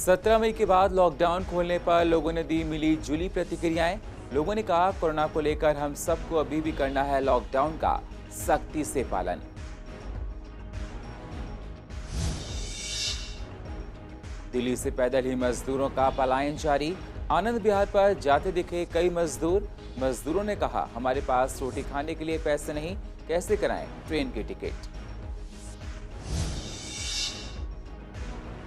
17 मई के बाद लॉकडाउन खोलने पर लोगों ने दी मिली जुली प्रतिक्रियाएं। लोगों ने कहा कोरोना को लेकर हम सबको अभी भी करना है लॉकडाउन का सख्ती से पालन। दिल्ली से पैदल ही मजदूरों का पलायन जारी। आनंद विहार पर जाते दिखे कई मजदूर। मजदूरों ने कहा हमारे पास रोटी खाने के लिए पैसे नहीं, कैसे कराएं ट्रेन की टिकट।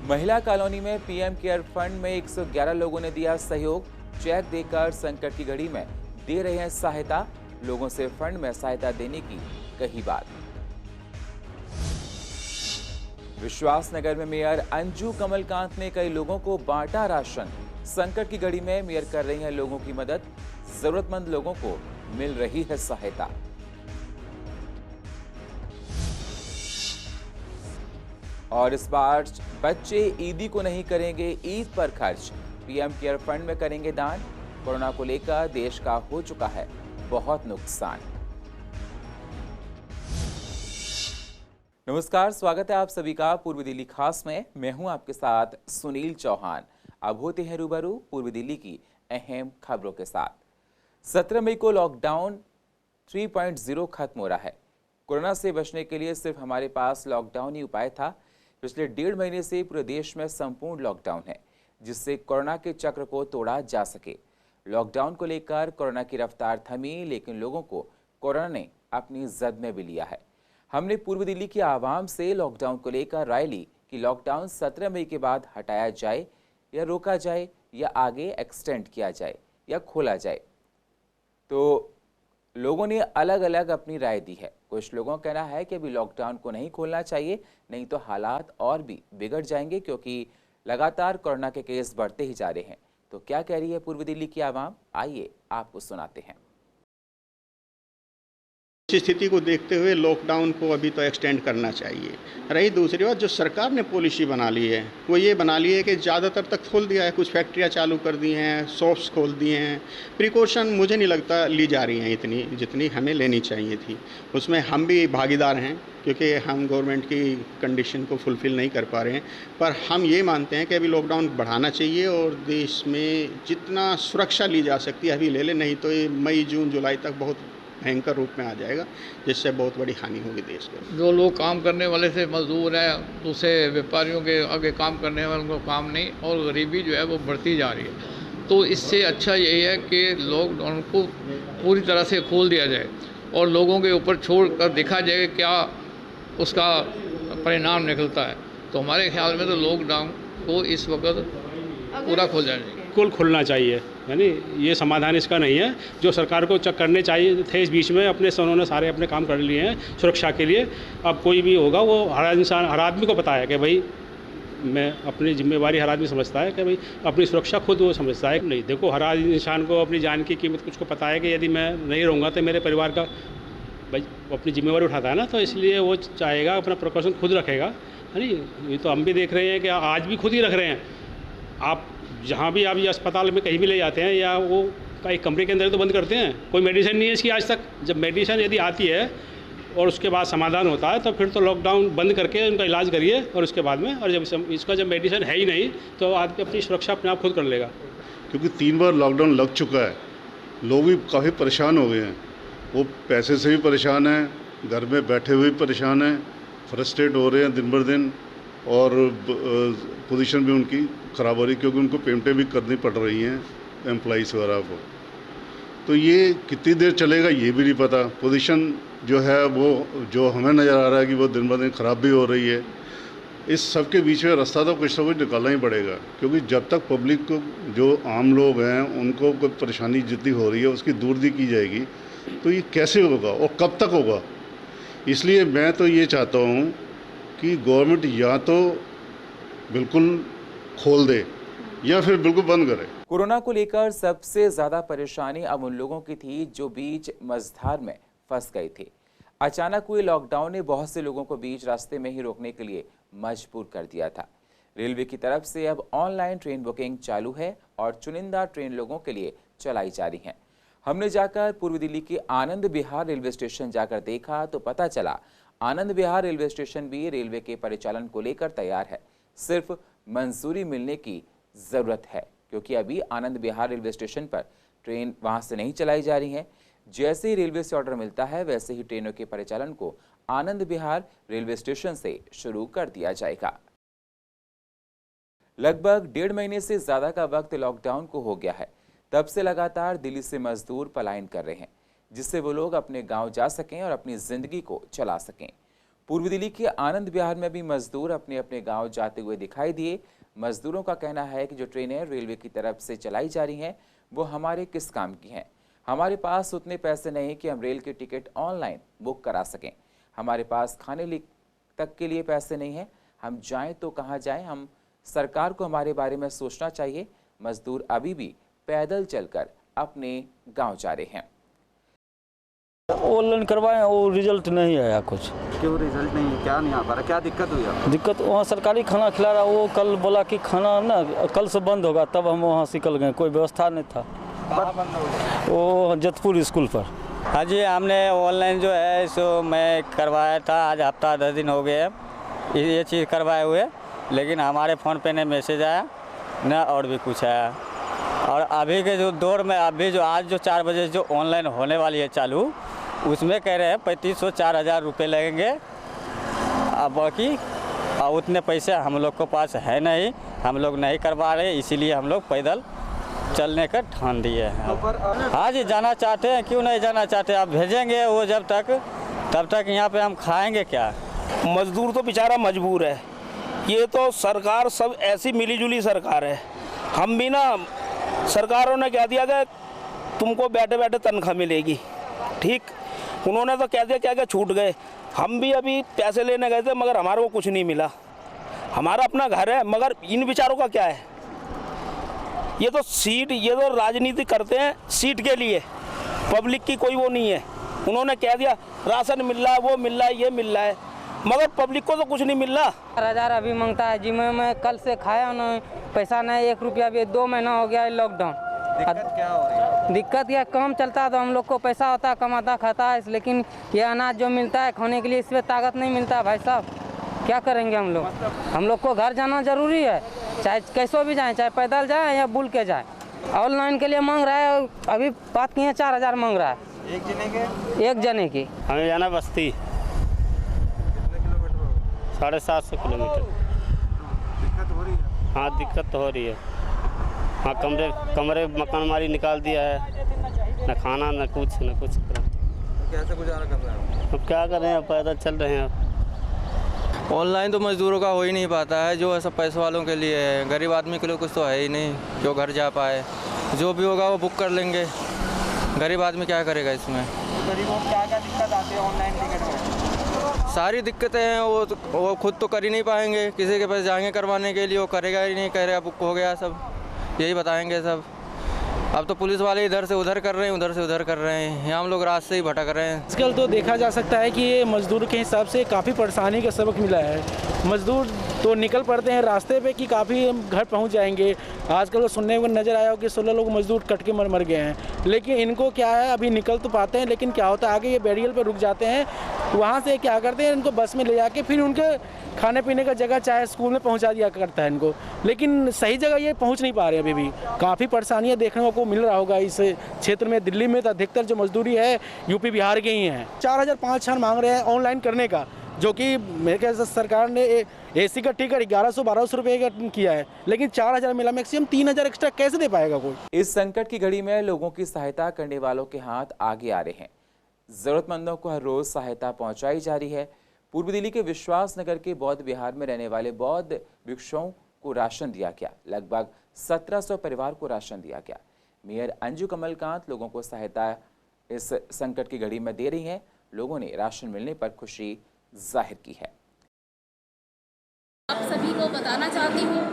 महिला कॉलोनी में पीएम केयर फंड में 111 लोगों ने दिया सहयोग। चेक देकर संकट की घड़ी में दे रहे हैं सहायता। लोगों से फंड में सहायता देने की कही बात। विश्वासनगर में मेयर अंजू कमलकांत ने कई लोगों को बांटा राशन। संकट की घड़ी में मेयर कर रही हैं लोगों की मदद। जरूरतमंद लोगों को मिल रही है सहायता। और इस बार बच्चे ईदी को नहीं करेंगे ईद पर खर्च, पीएम केयर फंड में करेंगे दान। कोरोना को लेकर देश का हो चुका है बहुत नुकसान। नमस्कार, स्वागत है आप सभी का पूर्वी दिल्ली खास में। मैं हूं आपके साथ सुनील चौहान। अब होते हैं रूबरू पूर्वी दिल्ली की अहम खबरों के साथ। 17 मई को लॉकडाउन 3.0 खत्म हो रहा है। कोरोना से बचने के लिए सिर्फ हमारे पास लॉकडाउन ही उपाय था। पिछले 1.5 महीने से पूरे देश में संपूर्ण लॉकडाउन है, जिससे कोरोना के चक्र को तोड़ा जा सके। लॉकडाउन को लेकर कोरोना की रफ्तार थमी, लेकिन लोगों को कोरोना ने अपनी जद में भी लिया है। हमने पूर्वी दिल्ली की आवाम से लॉकडाउन को लेकर राय ली कि लॉकडाउन 17 मई के बाद हटाया जाए या रोका जाए या आगे एक्सटेंड किया जाए या खोला जाए। तो लोगों ने अलग अलग अपनी राय दी है। कुछ लोगों का कहना है कि अभी लॉकडाउन को नहीं खोलना चाहिए, नहीं तो हालात और भी बिगड़ जाएंगे, क्योंकि लगातार कोरोना के केस बढ़ते ही जा रहे हैं। तो क्या कह रही है पूर्वी दिल्ली की आवाम, आइए आपको सुनाते हैं। स्थिति को देखते हुए लॉकडाउन को अभी तो एक्सटेंड करना चाहिए। रही दूसरी बात, जो सरकार ने पॉलिसी बना ली है वो ये बना ली है कि ज़्यादातर तक खोल दिया है, कुछ फैक्ट्रियां चालू कर दी हैं, शॉप्स खोल दिए हैं। प्रिकॉशन मुझे नहीं लगता ली जा रही हैं इतनी जितनी हमें लेनी चाहिए थी। उसमें हम भी भागीदार हैं, क्योंकि हम गवर्नमेंट की कंडीशन को फुलफ़िल नहीं कर पा रहे हैं। पर हम ये मानते हैं कि अभी लॉकडाउन बढ़ाना चाहिए और देश में जितना सुरक्षा ली जा सकती है अभी ले लें, नहीं तो ये मई जून जुलाई तक बहुत भयंकर रूप में आ जाएगा, जिससे बहुत बड़ी हानि होगी देश के। जो लोग काम करने वाले से मजदूर हैं, दूसरे व्यापारियों के आगे काम करने वालों को काम नहीं, और गरीबी जो है वो बढ़ती जा रही है। तो इससे अच्छा यही है कि लॉकडाउन को पूरी तरह से खोल दिया जाए और लोगों के ऊपर छोड़ कर देखा जाए क्या उसका परिणाम निकलता है। तो हमारे ख्याल में तो लॉकडाउन को इस वक्त पूरा खोल जाना चाहिए, बिल्कुल खुलना चाहिए। यानी ये समाधान इसका नहीं है। जो सरकार को चेक करने चाहिए थे इस बीच में, उन्होंने सारे अपने काम कर लिए हैं सुरक्षा के लिए। अब कोई भी होगा वो हर इंसान, हर आदमी को पता है कि भाई मैं अपनी जिम्मेवारी, हर आदमी समझता है कि भाई अपनी सुरक्षा खुद वो समझता है। नहीं, देखो, हर इंसान को अपनी जान की कीमत कुछ को पता है कि यदि मैं नहीं रहूँगा तो मेरे परिवार का भाई अपनी जिम्मेवारी उठाता है ना, तो इसलिए वो चाहेगा अपना प्रिकॉशन खुद रखेगा। है नहीं, ये तो हम भी देख रहे हैं कि आज भी खुद ही रख रहे हैं। आप जहाँ भी आप ये अस्पताल में कहीं भी ले जाते हैं या वो एक कमरे के अंदर तो बंद करते हैं, कोई मेडिसिन नहीं है इसकी आज तक। जब मेडिसिन यदि आती है और उसके बाद समाधान होता है तो फिर तो लॉकडाउन बंद करके उनका इलाज करिए, और उसके बाद में, और जब इसका जब मेडिसिन है ही नहीं तो आदमी अपनी सुरक्षा अपने आप खुद कर लेगा। क्योंकि 3 बार लॉकडाउन लग चुका है, लोग भी काफ़ी परेशान हो गए हैं। वो पैसे से भी परेशान हैं, घर में बैठे हुए भी परेशान हैं, फ्रस्ट्रेट हो रहे हैं दिन भर दिन, और पोजीशन भी उनकी ख़राब हो रही है, क्योंकि उनको पेमेंटें भी करनी पड़ रही हैं एम्प्लॉइज़ वगैरह को। तो ये कितनी देर चलेगा ये भी नहीं पता। पोजीशन जो है वो जो हमें नज़र आ रहा है कि वो दिन ब दिन ख़राब भी हो रही है। इस सब के बीच में रास्ता तो कुछ ना कुछ निकालना ही पड़ेगा, क्योंकि जब तक पब्लिक को, जो आम लोग हैं, उनको कोई परेशानी जितनी हो रही है उसकी दूर नहीं की जाएगी तो ये कैसे होगा और कब तक होगा। इसलिए मैं तो ये चाहता हूँ कि गवर्नमेंट या तो बिल्कुल खोल दे या फिर बिल्कुल बंद करे। कोरोना को लेकर सबसे ज्यादा परेशानी अब उन लोगों की थी जो बीच मझधार में फंस गए थे। अचानक हुए लॉकडाउन ने बहुत से लोगों को बीच रास्ते में ही रोकने के लिए मजबूर कर दिया था। रेलवे की तरफ से अब ऑनलाइन ट्रेन बुकिंग चालू है और चुनिंदा ट्रेन लोगों के लिए चलाई जा रही हैं। हमने जाकर पूर्वी दिल्ली के आनंद विहार रेलवे स्टेशन जाकर देखा तो पता चला आनंद विहार रेलवे स्टेशन भी रेलवे के परिचालन को लेकर तैयार है। सिर्फ मंजूरी मिलने की ज़रूरत है, क्योंकि अभी आनंद विहार रेलवे स्टेशन पर ट्रेन वहां से नहीं चलाई जा रही है। जैसे ही रेलवे से ऑर्डर मिलता है वैसे ही ट्रेनों के परिचालन को आनंद विहार रेलवे स्टेशन से शुरू कर दिया जाएगा। लगभग 1.5 महीने से ज्यादा का वक्त लॉकडाउन को हो गया है। तब से लगातार दिल्ली से मजदूर पलायन कर रहे हैं, जिससे वो लोग अपने गांव जा सकें और अपनी जिंदगी को चला सकें। पूर्वी दिल्ली के आनंद विहार में भी मजदूर अपने अपने गांव जाते हुए दिखाई दिए। मजदूरों का कहना है कि जो ट्रेनें रेलवे की तरफ से चलाई जा रही हैं वो हमारे किस काम की हैं। हमारे पास उतने पैसे नहीं कि हम रेल की टिकट ऑनलाइन बुक करा सकें। हमारे पास खाने तक के लिए पैसे नहीं हैं। हम जाएं तो कहाँ जाएं? हम सरकार को हमारे बारे में सोचना चाहिए। मजदूर अभी भी पैदल चलकर अपने गांव जा रहे हैं। ऑनलाइन करवाएं और रिजल्ट नहीं आया कुछ। क्यों रिजल्ट नहीं है? क्या नहीं आ पा रहा? क्या दिक्कत हुई है? दिक्कत वहाँ सरकारी खाना खिला रहा, वो कल बोला कि खाना ना कल से बंद होगा, तब हम वहाँ से निकल गए, कोई व्यवस्था नहीं था। कहाँ बंद हो गया? वो जतपुर स्कूल पर। हाँ जी, हमने ऑनलाइन जो है सो मैं करवाया था, आज हफ्ता 10 दिन हो गए ये चीज़ करवाए हुए, लेकिन हमारे फ़ोन पे न मैसेज आया न और भी कुछ आया। और अभी के जो दौर में अभी जो आज जो 4 बजे जो ऑनलाइन होने वाली है चालू, उसमें कह रहे हैं 3500-4000 रुपये लगेंगे। अब बाकी उतने पैसे हम लोग के पास है नहीं, हम लोग नहीं करवा रहे, इसीलिए हम लोग पैदल चलने का ठान दिए हैं। हाँ जी, जाना चाहते हैं, क्यों नहीं जाना चाहते? आप भेजेंगे वो तब तक यहाँ पे हम खाएंगे क्या? मजदूर तो बेचारा मजबूर है। ये तो सरकार सब ऐसी मिलीजुली सरकार है। हम भी ना, सरकारों ने कह दिया कि तुमको बैठे बैठे तनख्वाह मिलेगी, ठीक, उन्होंने तो कह दिया क्या छूट गए। हम भी अभी पैसे लेने गए थे मगर हमारे को कुछ नहीं मिला। हमारा अपना घर है मगर इन बेचारों का क्या है? ये तो राजनीति करते हैं सीट के लिए, पब्लिक की कोई वो नहीं है। उन्होंने कह दिया राशन मिल रहा है, वो मिल रहा है, ये मिल रहा है, मगर पब्लिक को तो कुछ नहीं मिल रहा। 4000 अभी मांगता है जी। मैं कल से खाया ना, पैसा नहीं, 1 रुपया भी। 2 महीना हो गया है लॉकडाउन। दिक्कत क्या हो रही है? दिक्कत यह काम चलता है तो हम लोग को पैसा होता है, कमाता खाता है, लेकिन ये अनाज जो मिलता है खाने के लिए, इसमें ताकत नहीं मिलता भाई साहब। क्या करेंगे हम लोग? हम लोग को घर जाना जरूरी है, चाहे कैसो भी जाएं, चाहे पैदल जाएं या बुल के जाएं। ऑनलाइन के लिए मांग रहा है, अभी बात की है 4000 मांग रहा है एक जने की। हमें जाना बस्ती, कितने किलोमीटर होगा? 750 किलोमीटर। दिक्कत हो रही है? हाँ, दिक्कत तो हो रही है। हाँ, कमरे मकान मारी निकाल दिया है, न खाना न कुछ तो कैसे गुजारा कर रहे हैं? अब क्या कर रहे हैं, पैदल चल रहे हैं। ऑनलाइन तो मजदूरों का हो ही नहीं पाता है, जो ऐसा पैसे वालों के लिए है, गरीब आदमी के लिए कुछ तो है ही नहीं जो घर जा पाए। जो भी होगा वो बुक कर लेंगे, गरीब आदमी क्या करेगा इसमें? गरीबों को क्या दिक्कत आती है ऑनलाइन टिकट में? सारी दिक्कतें हैं, वो खुद तो कर ही नहीं पाएंगे, किसी के पास जाएंगे करवाने के लिए, वो करेगा ही नहीं, कह रहा बुक हो गया, सब यही बताएंगे सब। अब तो पुलिस वाले इधर से उधर कर रहे हैं, उधर से उधर कर रहे हैं, यहाँ हम लोग रास्ते ही भटक रहे हैं। आजकल तो देखा जा सकता है कि ये मजदूर के हिसाब से काफ़ी परेशानी का सबक मिला है। मजदूर तो निकल पड़ते हैं रास्ते पे कि काफ़ी हम घर पहुंच जाएंगे। आजकल तो सुनने को नज़र आया हो कि 16 लोग मजदूर कट के मर गए हैं, लेकिन इनको क्या है, अभी निकल तो पाते हैं, लेकिन क्या होता है आगे ये बैरियर पर रुक जाते हैं। वहाँ से क्या करते हैं, इनको बस में ले जाके फिर उनके खाने पीने का जगह चाहे स्कूल में पहुँचा दिया करता है इनको, लेकिन सही जगह ये पहुँच नहीं पा रहे। अभी भी काफ़ी परेशानियाँ देखने को मिल रहा होगा इस क्षेत्र में। दिल्ली में तो अधिकतर जो मजदूरी है यूपी बिहार के ही हैं। 4000-5000 मांग रहे हैं ऑनलाइन करने का, जो कि मेरे ख्याल से सरकार ने एसी का टिकट 1100-1200 रुपये का किया है, लेकिन 4000 मिला, मैक्सिमम 3000 एक्स्ट्रा कैसे दे पाएगा कोई? इस संकट की घड़ी में लोगों की सहायता करने वालों के हाथ आगे आ रहे हैं। जरूरतमंदों को हर रोज सहायता पहुंचाई जा रही है। पूर्वी दिल्ली के विश्वास नगर के बौद्ध विहार में रहने वाले बौद्ध भिक्षुओं को राशन दिया गया। लगभग 1700 परिवार को राशन दिया गया। मेयर अंजू कमलकांत लोगों को सहायता इस संकट की घड़ी में दे रही हैं। लोगों ने राशन मिलने पर खुशी जाहिर की है। आप सभी को बताना चाहती हूँ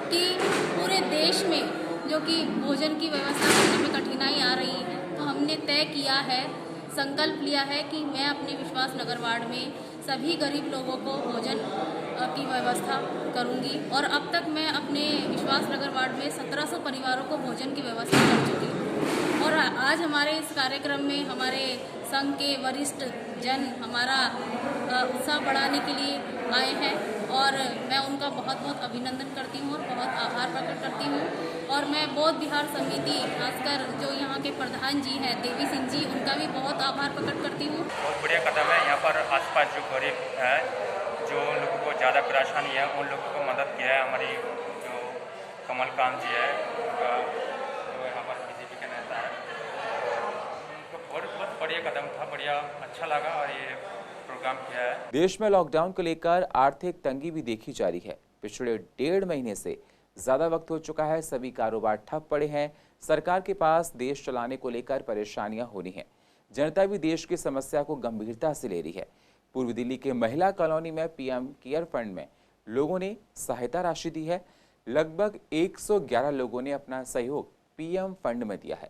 कि पूरे देश में जो कि भोजन की व्यवस्था करने में कठिनाई आ रही है, तो हमने तय किया है, संकल्प लिया है कि मैं अपने विश्वास नगर वार्ड में सभी गरीब लोगों को भोजन की व्यवस्था करूंगी। और अब तक मैं अपने विश्वास नगर वार्ड में 1700 परिवारों को भोजन की व्यवस्था कर चुकी हूँ। और आज हमारे इस कार्यक्रम में हमारे संघ के वरिष्ठ जन हमारा उत्साह बढ़ाने के लिए आए हैं। और मैं उनका बहुत बहुत अभिनंदन करती हूँ और बहुत आभार प्रकट करती हूँ। और मैं बौद्ध बिहार समिति खासकर जो यहाँ के प्रधान जी हैं देवी सिंह जी, उनका भी बहुत आभार प्रकट करती हूँ। बहुत बढ़िया कदम है। यहाँ पर आसपास जो गरीब है, जो लोगों को ज़्यादा परेशानी है, उन लोगों को मदद किया है हमारी जो कमल कांत जी है, उनका जो यहाँ पर बीजेपी का नेता है, उनको बहुत बढ़िया कदम था, बढ़िया अच्छा लगा और ये प्रोग्राम किया है। देश में लॉकडाउन को लेकर आर्थिक तंगी भी देखी जा रही है। पिछले 1.5 महीने से ज्यादा वक्त हो चुका है, सभी कारोबार ठप पड़े हैं। सरकार के पास देश चलाने को लेकर परेशानियां होनी हैं। जनता भी देश की समस्या को गंभीरता से ले रही है। पूर्वी दिल्ली के महिला कॉलोनी में पीएम केयर फंड में लोगों ने सहायता राशि दी है। लगभग 111 लोगों ने अपना सहयोग पीएम फंड में दिया है।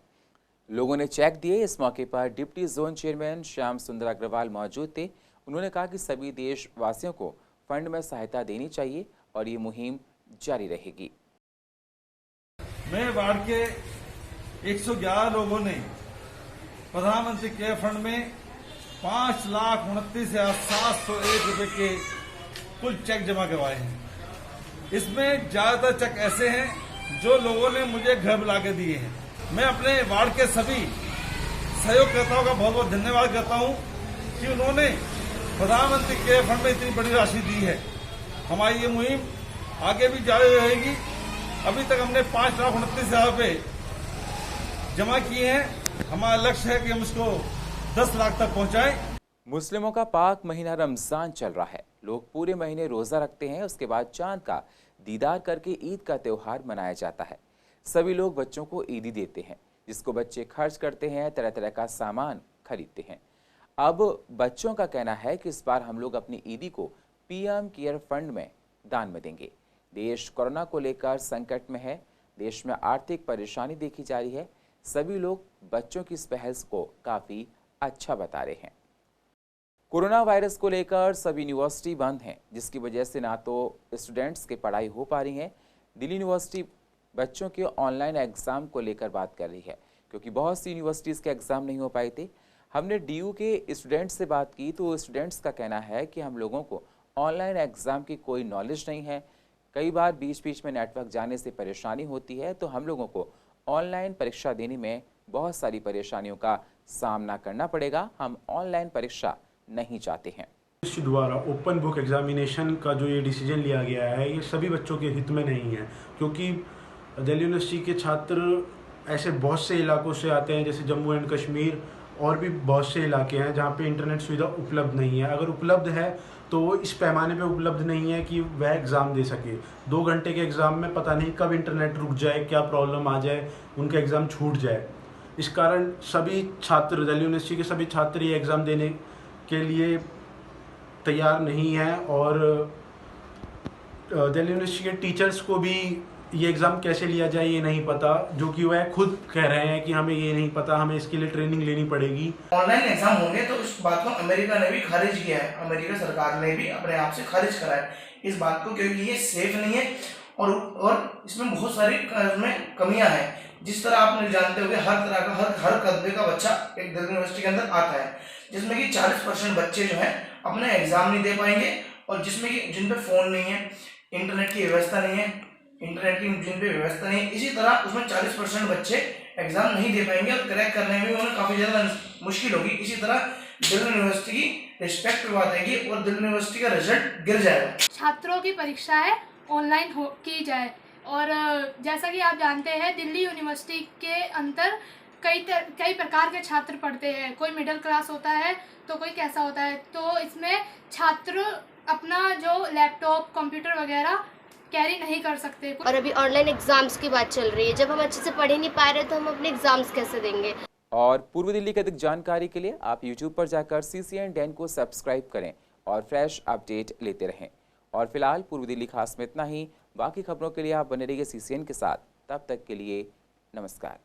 लोगों ने चेक दिए। इस मौके पर डिप्टी जोन चेयरमैन श्याम सुंदर अग्रवाल मौजूद थे। उन्होंने कहा कि सभी देशवासियों को फंड में सहायता देनी चाहिए और ये मुहिम जारी रहेगी। मैं वार्ड के 111 लोगों ने प्रधानमंत्री केयर फंड में 5,29,701 रुपए के कुल चेक जमा करवाए हैं। इसमें ज्यादातर चेक ऐसे हैं जो लोगों ने मुझे घर बुला के दिए हैं। मैं अपने वार्ड के सभी सहयोगकर्ताओं का बहुत बहुत धन्यवाद करता हूं कि उन्होंने प्रधानमंत्री केयर फंड में इतनी बड़ी राशि दी है। हमारी ये मुहिम आगे भी जारी रहेगी। अभी तक हमने 5,29,000 रुपए जमा किए हैं। हमारा लक्ष्य है कि हम इसको 10 लाख तक पहुंचाएं। मुस्लिमों का पाक महीना रमजान चल रहा है। लोग पूरे महीने रोजा रखते हैं। उसके बाद चांद का दीदार करके ईद का त्योहार मनाया जाता है। सभी लोग बच्चों को ईदी देते हैं, जिसको बच्चे खर्च करते हैं, तरह तरह का सामान खरीदते हैं। अब बच्चों का कहना है कि इस बार हम लोग अपनी ईदी को पीएम केयर फंड में दान में देंगे। देश कोरोना को लेकर संकट में है। देश में आर्थिक परेशानी देखी जा रही है। सभी लोग बच्चों की इस पहल को काफी अच्छा बता रहे हैं। कोरोना वायरस को लेकर सभी यूनिवर्सिटी बंद हैं, जिसकी वजह से ना तो स्टूडेंट्स की पढ़ाई हो पा रही है। दिल्ली यूनिवर्सिटी बच्चों के ऑनलाइन एग्जाम को लेकर बात कर रही है, क्योंकि बहुत सी यूनिवर्सिटीज़ के एग्ज़ाम नहीं हो पाए थे। हमने डीयू के स्टूडेंट्स से बात की तो स्टूडेंट्स का कहना है कि हम लोगों को ऑनलाइन एग्ज़ाम की कोई नॉलेज नहीं है। कई बार बीच बीच में नेटवर्क जाने से परेशानी होती है, तो हम लोगों को ऑनलाइन परीक्षा देने में बहुत सारी परेशानियों का सामना करना पड़ेगा। हम ऑनलाइन परीक्षा नहीं चाहते हैं। द्वारा ओपन बुक एग्जामिनेशन का जो ये डिसीजन लिया गया है, ये सभी बच्चों के हित में नहीं है, क्योंकि दिल्ली यूनिवर्सिटी के छात्र ऐसे बहुत से इलाकों से आते हैं, जैसे जम्मू एंड कश्मीर और भी बहुत से इलाके हैं जहाँ पे इंटरनेट सुविधा उपलब्ध नहीं है। अगर उपलब्ध है तो वो इस पैमाने पे उपलब्ध नहीं है कि वह एग्ज़ाम दे सके। 2 घंटे के एग्ज़ाम में पता नहीं कब इंटरनेट रुक जाए, क्या प्रॉब्लम आ जाए, उनका एग्ज़ाम छूट जाए। इस कारण सभी छात्र, दिल्ली यूनिवर्सिटी के सभी छात्र ये एग्ज़ाम देने के लिए तैयार नहीं हैं और दिल्ली यूनिवर्सिटी के टीचर्स को भी ये एग्ज़ाम कैसे लिया जाए ये नहीं पता, जो कि वह खुद कह रहे हैं कि हमें ये नहीं पता, हमें इसके लिए ट्रेनिंग लेनी पड़ेगी। ऑनलाइन एग्जाम होंगे तो इस बात को अमेरिका ने भी खारिज किया है, अमेरिका सरकार ने भी अपने आप से खारिज करा है इस बात को, क्योंकि ये सेफ नहीं है और इसमें बहुत सारी इसमें कमियां हैं। जिस तरह आप जानते होंगे हर तरह का हर कदबे का बच्चा एक दिल्ली यूनिवर्सिटी के अंदर आता है, जिसमें कि 40% बच्चे जो हैं अपने एग्जाम नहीं दे पाएंगे और जिसमें कि जिन पे फ़ोन नहीं है, इंटरनेट की व्यवस्था नहीं है, जिन पे व्यवस्था नहीं है, इसी तरह उसमें 40% बच्चे एग्जाम नहीं दे पाएंगे और क्रैक करने में उन्हें काफ़ी ज़्यादा मुश्किल होगी। इसी तरह दिल्ली यूनिवर्सिटी की रिस्पेक्ट पे बात आएगी और दिल्ली यूनिवर्सिटी का रिजल्ट गिर जाएगा। छात्रों की परीक्षा है ऑनलाइन की जाए और जैसा कि आप जानते हैं दिल्ली यूनिवर्सिटी के अंदर कई प्रकार के छात्र पढ़ते हैं। कोई मिडिल क्लास होता है तो कोई कैसा होता है, तो इसमें छात्र अपना जो लैपटॉप कंप्यूटर वगैरह कैरी नहीं कर सकते। और अभी ऑनलाइन एग्जाम्स की बात चल रही है, जब हम अच्छे से पढ़ ही नहीं पा रहे तो हम अपने एग्जाम्स कैसे देंगे। और पूर्वी दिल्ली की अधिक जानकारी के लिए आप YouTube पर जाकर CCN DEN को सब्सक्राइब करें और फ्रेश अपडेट लेते रहें। और फिलहाल पूर्वी दिल्ली खास में इतना ही। बाकी खबरों के लिए आप बने रहिए CCN के साथ। तब तक के लिए नमस्कार।